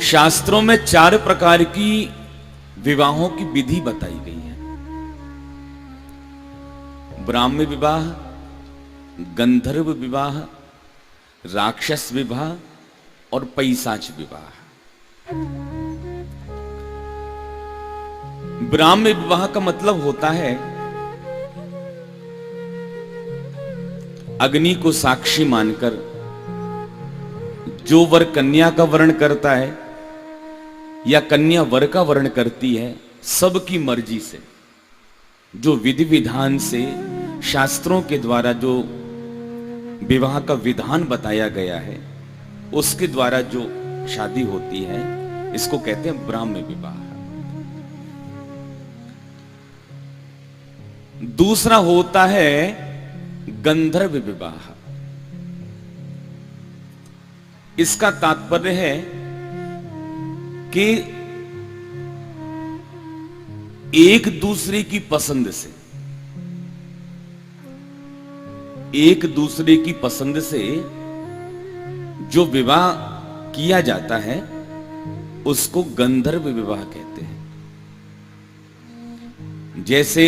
शास्त्रों में 4 प्रकार की विवाहों की विधि बताई गई है। ब्राह्म विवाह, गंधर्व विवाह, राक्षस विवाह और पैशाच विवाह। ब्राह्म विवाह का मतलब होता है अग्नि को साक्षी मानकर जो वर कन्या का वर्ण करता है या कन्या वर का वर्ण करती है, सबकी मर्जी से, जो विधि विधान से शास्त्रों के द्वारा जो विवाह का विधान बताया गया है, उसके द्वारा जो शादी होती है, इसको कहते हैं ब्राह्म विवाह। दूसरा होता है गंधर्व विवाह। इसका तात्पर्य है कि एक दूसरे की पसंद से, एक दूसरे की पसंद से जो विवाह किया जाता है उसको गंधर्व विवाह कहते हैं। जैसे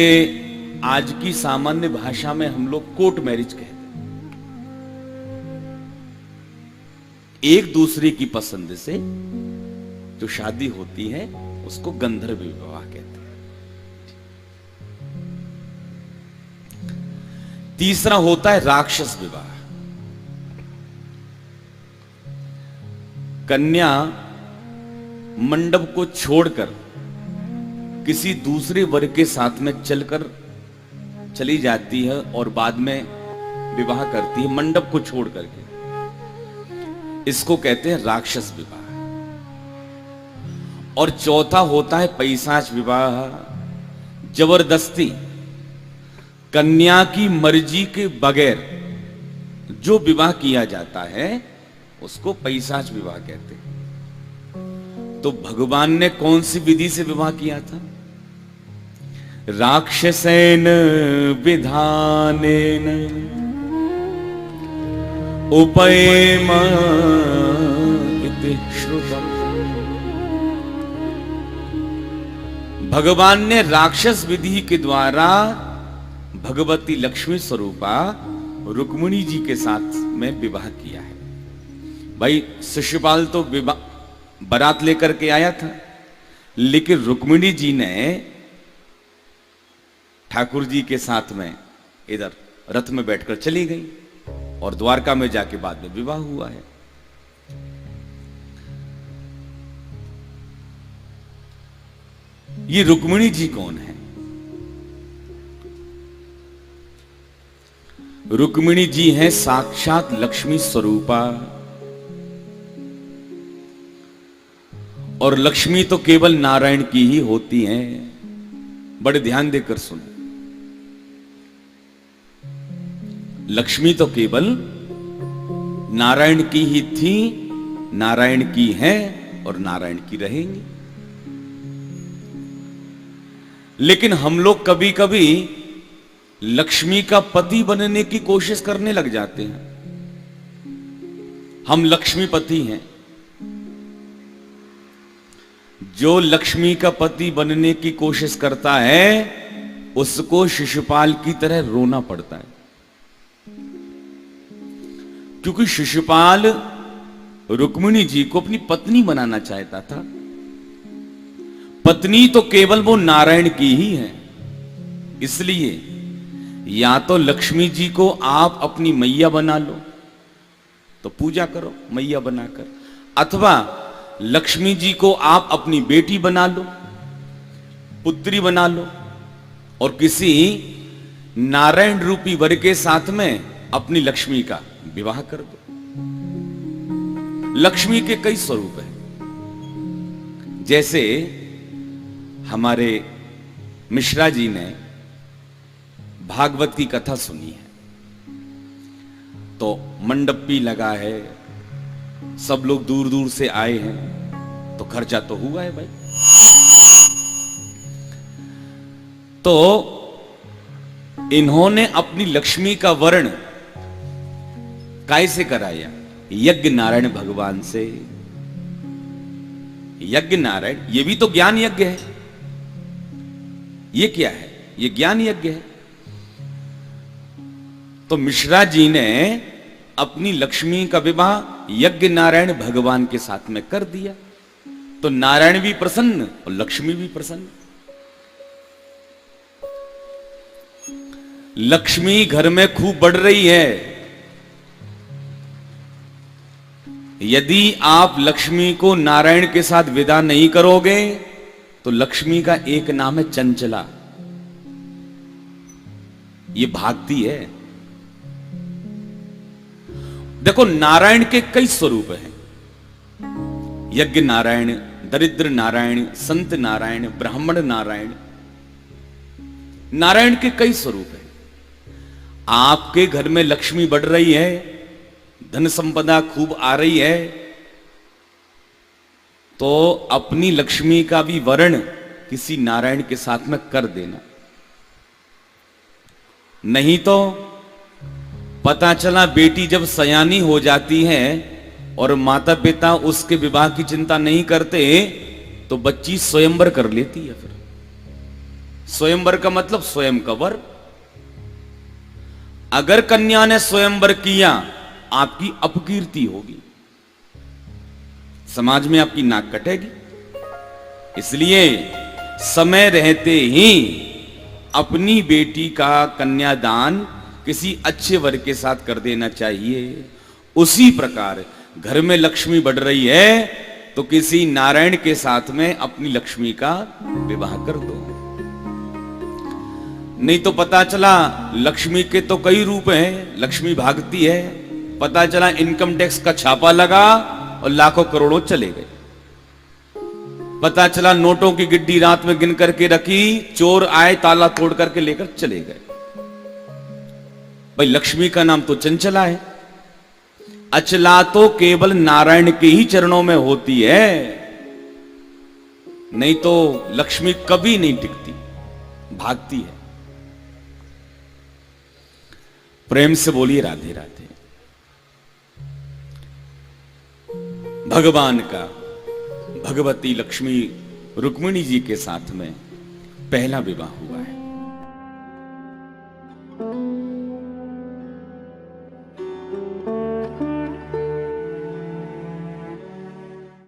आज की सामान्य भाषा में हम लोग कोर्ट मैरिज कहते हैं। एक दूसरे की पसंद से जो शादी होती है उसको गंधर्व विवाह कहते हैं। तीसरा होता है राक्षस विवाह। कन्या मंडप को छोड़कर किसी दूसरे वर्ग के साथ में चलकर चली जाती है और बाद में विवाह करती है, मंडप को छोड़ करके। इसको कहते हैं राक्षस विवाह। और चौथा होता है पैशाच विवाह। जबरदस्ती कन्या की मर्जी के बगैर जो विवाह किया जाता है उसको पैशाच विवाह कहते हैं। तो भगवान ने कौन सी विधि से विवाह किया था? राक्षसेन विधानेन उपयेम इति श्रुतम्। भगवान ने राक्षस विधि के द्वारा भगवती लक्ष्मी स्वरूपा रुक्मिणी जी के साथ में विवाह किया है। भाई शिशुपाल तो बारात लेकर के आया था, लेकिन रुक्मिणी जी ने ठाकुर जी के साथ में इधर रथ में बैठकर चली गई और द्वारका में जाके बाद में विवाह हुआ है। ये रुक्मिणी जी कौन है? रुक्मिणी जी हैं साक्षात लक्ष्मी स्वरूपा। और लक्ष्मी तो केवल नारायण की ही होती हैं। बड़े ध्यान देकर सुनो, लक्ष्मी तो केवल नारायण की ही थी, नारायण की हैं और नारायण की रहेंगी। लेकिन हम लोग कभी कभी लक्ष्मी का पति बनने की कोशिश करने लग जाते हैं। हम लक्ष्मीपति हैं। जो लक्ष्मी का पति बनने की कोशिश करता है उसको शिशुपाल की तरह रोना पड़ता है, क्योंकि शिशुपाल रुक्मिणी जी को अपनी पत्नी बनाना चाहता था। पत्नी तो केवल वो नारायण की ही है। इसलिए या तो लक्ष्मी जी को आप अपनी मैया बना लो, तो पूजा करो मैया बनाकर, अथवा लक्ष्मी जी को आप अपनी बेटी बना लो, पुत्री बना लो, और किसी नारायण रूपी वर के साथ में अपनी लक्ष्मी का विवाह कर दो। लक्ष्मी के कई स्वरूप हैं। जैसे हमारे मिश्रा जी ने भागवत की कथा सुनी है, तो मंडप भी लगा है, सब लोग दूर दूर से आए हैं, तो खर्चा तो हुआ है भाई। तो इन्होंने अपनी लक्ष्मी का वर्ण कैसे कराया? यज्ञ नारायण भगवान से। यज्ञ नारायण, ये भी तो ज्ञान यज्ञ है। ये क्या है? ये ज्ञान यज्ञ है। तो मिश्रा जी ने अपनी लक्ष्मी का विवाह यज्ञ नारायण भगवान के साथ में कर दिया, तो नारायण भी प्रसन्न और लक्ष्मी भी प्रसन्न। लक्ष्मी घर में खूब बढ़ रही है। यदि आप लक्ष्मी को नारायण के साथ विदा नहीं करोगे तो लक्ष्मी का एक नाम है चंचला। ये भागती है। देखो, नारायण के कई स्वरूप हैं। यज्ञ नारायण, दरिद्र नारायण, संत नारायण, ब्राह्मण नारायण। नारायण के कई स्वरूप हैं। आपके घर में लक्ष्मी बढ़ रही है, धन संपदा खूब आ रही है, तो अपनी लक्ष्मी का भी वर्ण किसी नारायण के साथ में कर देना। नहीं तो पता चला बेटी जब सयानी हो जाती है और माता पिता उसके विवाह की चिंता नहीं करते तो बच्ची स्वयंवर कर लेती है। फिर स्वयंवर का मतलब स्वयं का वर। अगर कन्या ने स्वयंवर किया, आपकी अपकीर्ति होगी, समाज में आपकी नाक कटेगी। इसलिए समय रहते ही अपनी बेटी का कन्यादान किसी अच्छे वर के साथ कर देना चाहिए। उसी प्रकार घर में लक्ष्मी बढ़ रही है तो किसी नारायण के साथ में अपनी लक्ष्मी का विवाह कर दो। नहीं तो पता चला लक्ष्मी के तो कई रूप हैं, लक्ष्मी भागती है, पता चला इनकम टैक्स का छापा लगा और लाखों करोड़ों चले गए। पता चला नोटों की गिड्डी रात में गिन करके रखी, चोर आए ताला तोड़ करके लेकर चले गए। भाई, लक्ष्मी का नाम तो चंचला है। अचला तो केवल नारायण के ही चरणों में होती है, नहीं तो लक्ष्मी कभी नहीं टिकती, भागती है। प्रेम से बोलिए राधे राधे। भगवान का भगवती लक्ष्मी रुक्मिणी जी के साथ में पहला विवाह हुआ है।